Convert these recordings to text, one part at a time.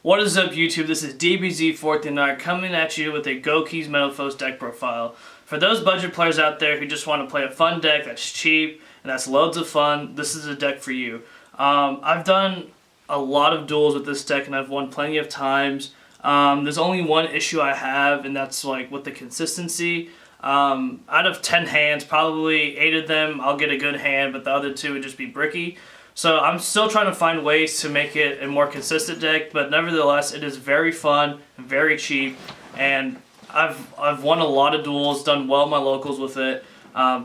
What is up, YouTube? This is DBZ49 coming at you with a Gouki's Metalfoes deck profile. For those budget players out there who just want to play a fun deck that's cheap and that's loads of fun, this is a deck for you. I've done a lot of duels with this deck and I've won plenty of times. There's only one issue I have, and that's like with the consistency. Out of 10 hands, probably 8 of them I'll get a good hand, but the other 2 would just be bricky. So I'm still trying to find ways to make it a more consistent deck, but nevertheless it is very fun, very cheap, and I've won a lot of duels, done well in my locals with it.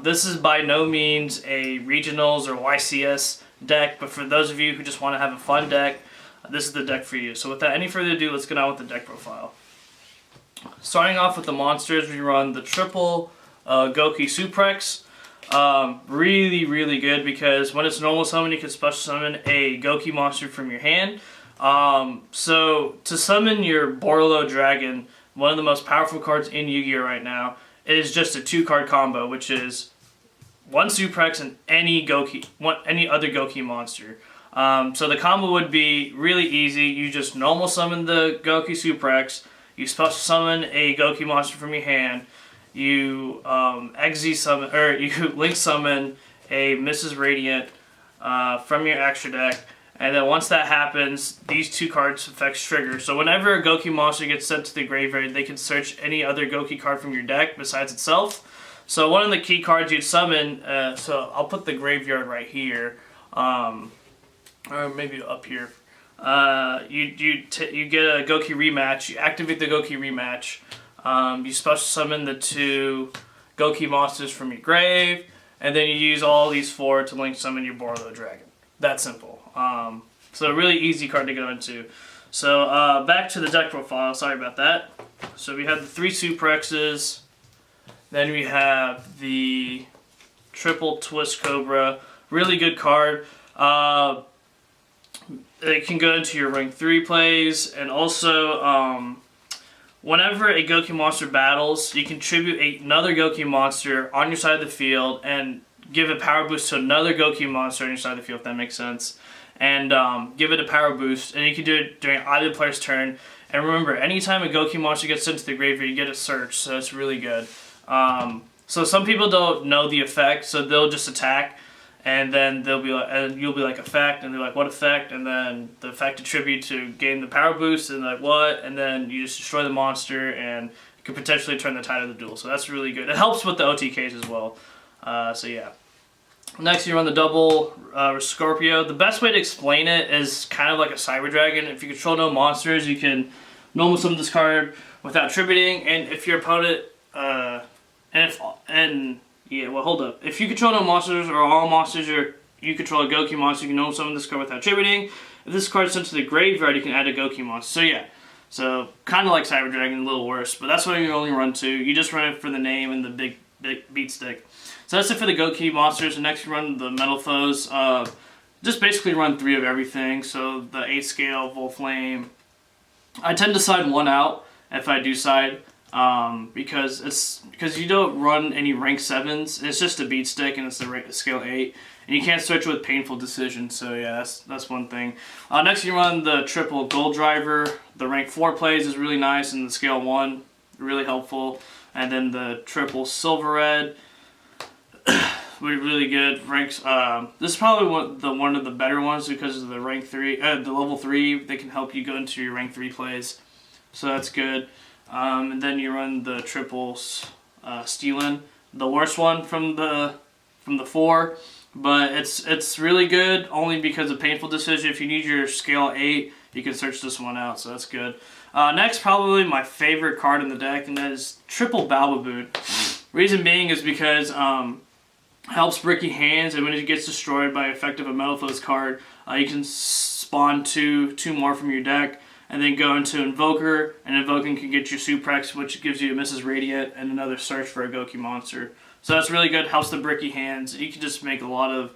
This is by no means a regionals or YCS deck, but for those of you who just want to have a fun deck, this is the deck for you. So without any further ado, let's get on with the deck profile. Starting off with the monsters, we run the triple Gouki Suprex. Really good because when it's normal summon, you can special summon a Gouki monster from your hand. So to summon your Borlo Dragon, one of the most powerful cards in Yu-Gi-Oh right now, it is just a 2-card combo, which is 1 Suprex and any other Gouki monster. So the combo would be really easy. You just normal summon the Gouki Suprex, you special summon a Gouki monster from your hand, you Exi summon, or you link summon a Mrs. Radiant from your extra deck, and then once that happens, these 2 cards effects trigger. So whenever a Gouki monster gets sent to the graveyard, they can search any other Gouki card from your deck besides itself. So one of the key cards you'd summon, so I'll put the graveyard right here, or maybe up here. You get a Gouki rematch, you activate the Gouki rematch. You special summon the 2 Gouki monsters from your grave, and then you use all these 4 to link summon your Borlo Dragon. That simple. So a really easy card to go into. So back to the deck profile, sorry about that. So we have the 3 Suprexes, then we have the triple Twist Cobra, really good card. It can go into your rank 3 plays, and also whenever a Gouki monster battles, you can tribute another Gouki monster on your side of the field and give a power boost to another Gouki monster on your side of the field, if that makes sense. And give it a power boost, and you can do it during either player's turn. And remember, anytime a Gouki monster gets sent to the graveyard, you get a search, so it's really good. So some people don't know the effect, so they'll just attack, and then they'll be like, and you'll be like, effect, and they're like, what effect? And then the effect attribute to gain the power boost, and like, what? And then you just destroy the monster, and you could potentially turn the tide of the duel. So that's really good. It helps with the OTKs as well. So yeah. Next, you run the double Scorpio. The best way to explain it is kind of like a Cyber Dragon. If you control no monsters, you can normal summon this card without tributing, and if your opponent, if you control no monsters or all monsters, or you control a Gouki monster, you can normal summon this card without tributing. If this card is sent to the graveyard, you can add a Gouki monster. So yeah, so kind of like Cyber Dragon, a little worse, but that's what you only run 2. You just run it for the name and the big beat stick. So that's it for the Gouki monsters. And next you run the Metalfoes. Just basically run 3 of everything. So the 8 scale, Volflame. I tend to side 1 out if I do side, because you don't run any rank 7s. It's just a beat stick and it's the scale 8, and you can't switch with painful decisions. So yeah, that's one thing. Next you run the triple Gold Driver. The rank 4 plays is really nice, and the scale 1 really helpful. And then the triple Silver Red. Really good ranks. This is probably one of the better ones because of the rank 3, the level 3. They can help you go into your rank 3 plays, so that's good. And then you run the triples Steelin, the worst one from the 4, but it's really good only because of painful decision. If you need your scale 8, you can search this one out, so that's good. Next, probably my favorite card in the deck, and that is triple Balbaboon. Reason being is because helps bricky hands, and when it gets destroyed by effect of a Metalfoes card, you can spawn two more from your deck, and then go into Invoker, and Invoking can get your Suprex, which gives you a Mrs. Radiant and another search for a Gouki monster. So that's really good, helps the bricky hands. You can just make a lot of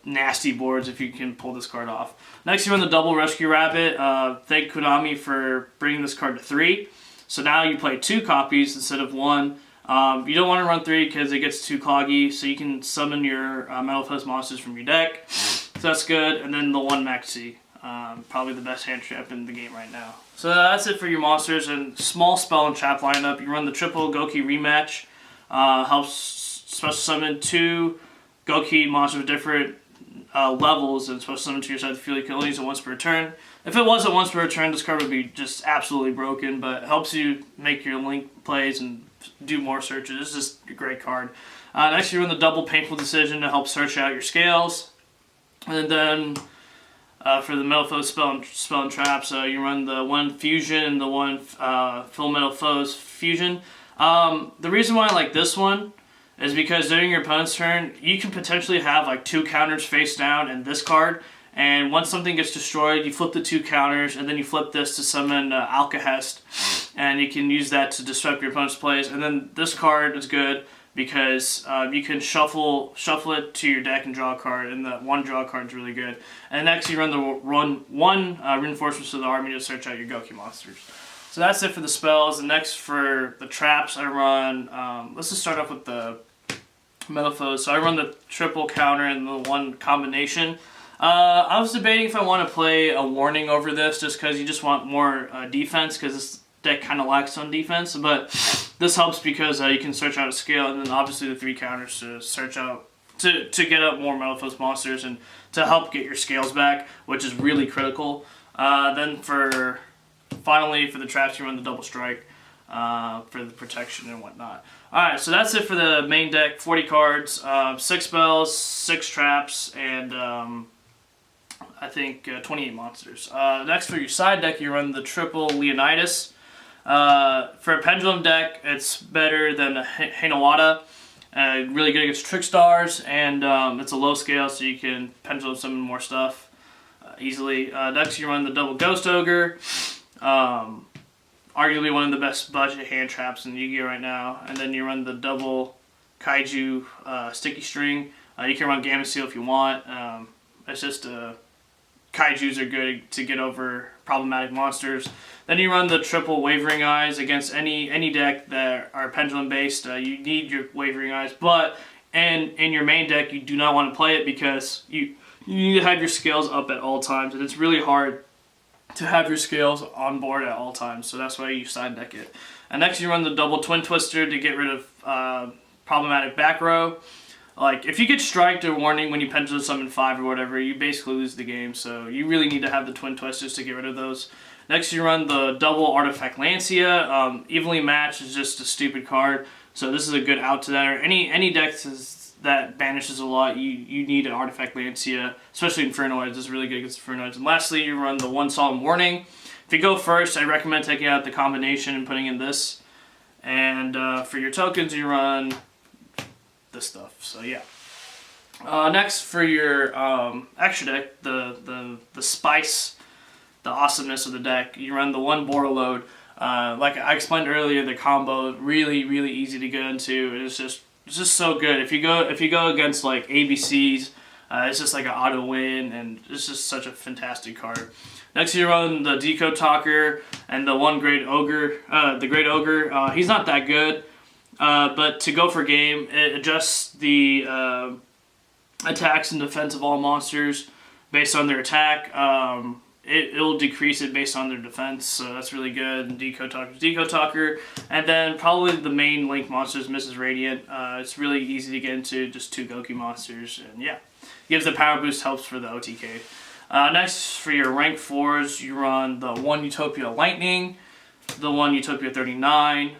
nasty boards if you can pull this card off. Next you run the double Rescue Rabbit. Thank Konami for bringing this card to 3. So now you play 2 copies instead of 1. You don't want to run 3 because it gets too cloggy, so you can summon your Metalfoes monsters from your deck. So that's good. And then the 1 Maxi. Probably the best hand trap in the game right now. So that's it for your monsters and small spell and trap lineup. You run the triple Gouki rematch. Helps special summon 2 Gouki monsters with different levels and special summon to your side of the field. You can only use it once per turn. If it wasn't once per turn, this card would be just absolutely broken, but it helps you make your link plays and do more searches. It's just a great card. Next, you run the double painful decision to help search out your scales. And then for the Metalfoes spell and traps, you run the 1 fusion and the 1 full Metalfoes fusion. The reason why I like this one is because during your opponent's turn, you can potentially have like 2 counters face down and this card. And once something gets destroyed, you flip the 2 counters, and then you flip this to summon Alcahest, and you can use that to disrupt your opponent's plays. And then this card is good because you can shuffle it to your deck and draw a card, and that 1 draw card is really good. And next, you run the one reinforcements to the army to search out your Gouki monsters. So that's it for the spells. And next for the traps, I run. Let's just start off with the Metalfoes. So I run the triple counter and the 1 combination. I was debating if I want to play a warning over this just because you just want more defense because this deck kind of lacks on defense, but this helps because you can search out a scale and then obviously the 3 counters to search out to get up more Metalfoes monsters and to help get your scales back, which is really critical. Then finally for the traps, you run the double strike for the protection and whatnot. Alright, so that's it for the main deck. 40 cards, 6 spells, 6 traps, and I think 28 monsters. Next for your side deck, you run the triple Leonidas. For a pendulum deck, it's better than a Hinawata. Really good against trick stars, and it's a low scale, so you can pendulum summon more stuff easily. Next, you run the double Ghost Ogre. Arguably one of the best budget hand traps in Yu-Gi-Oh! Right now. And then you run the double Kaiju Sticky String. You can run Gamma Seal if you want. It's just Kaijus are good to get over problematic monsters. Then you run the triple Wavering Eyes against any deck that are pendulum based. You need your Wavering Eyes, but in your main deck you do not want to play it because you need to have your scales up at all times, and it's really hard to have your scales on board at all times, so that's why you side deck it. And next you run the double Twin Twister to get rid of problematic back row. Like, if you get striked or warning when you pendulum summon 5 or whatever, you basically lose the game, so you really need to have the Twin Twisters to get rid of those. Next you run the double Artifact Lancia. Evenly Matched is just a stupid card, so this is a good out to that. Or any deck that banishes a lot, you need an Artifact Lancia, especially Infernoids. This is really good against Infernoids. And lastly, you run the 1 Solemn Warning. If you go first, I recommend taking out the combination and putting in this. And for your tokens, you run this stuff. So yeah. Next for your extra deck, the spice, the awesomeness of the deck, you run the 1 Borreload. Like I explained earlier, the combo really easy to get into. It's just so good. If you go against like ABCs, it's just like an auto win, and it's just such a fantastic card. Next you run the Decode Talker and the 1 Great Ogre. The Great Ogre, he's not that good, but to go for game, it adjusts the attacks and defense of all monsters based on their attack. It'll decrease it based on their defense, so that's really good. And Decode Talker. And then probably the main Link monster is Mrs. Radiant. It's really easy to get into, just 2 Gouki monsters, and yeah. Gives the power boost, helps for the OTK. Next, for your rank 4s, you run the 1 Utopia Lightning, the 1 Utopia 39,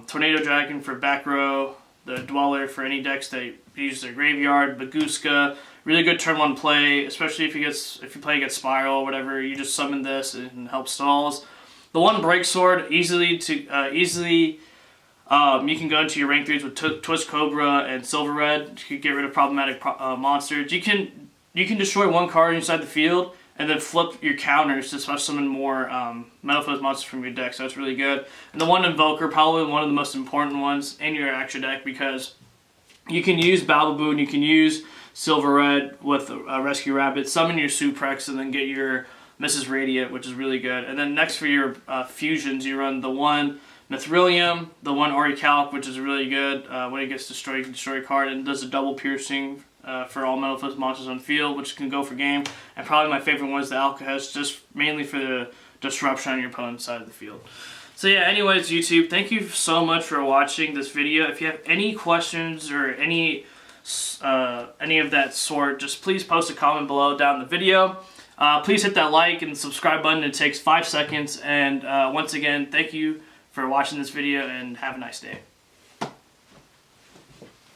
Tornado Dragon for back row, the Dweller for any decks that use their graveyard, Baguska. Really good turn 1 play, especially if you play against Spiral or whatever. You just summon this and help stalls. The 1 Break Sword, you can go into your rank 3s with Twist Cobra and Silver Red to get rid of problematic monsters. You can destroy 1 card inside the field and then flip your counters to special summon more Metalfoes monsters from your deck, so that's really good. And the 1 Invoker, probably one of the most important ones in your extra deck because you can use Bababoo and you can use Silver Red with Rescue Rabbit, summon your Suprex, and then get your Mrs. Radiant, which is really good. And then next for your fusions, you run the 1 Mithrilium, the 1 Orichalc, which is really good. When it gets destroyed, you can destroy a card, and does a double piercing for all Metalfoes monsters on field, which can go for game. And probably my favorite one is the Alcahest, just mainly for the disruption on your opponent's side of the field. So yeah, anyways, YouTube, thank you so much for watching this video. If you have any questions or any of that sort, just please post a comment below down the video. Please hit that like and subscribe button. It takes 5 seconds. And once again, thank you for watching this video and have a nice day.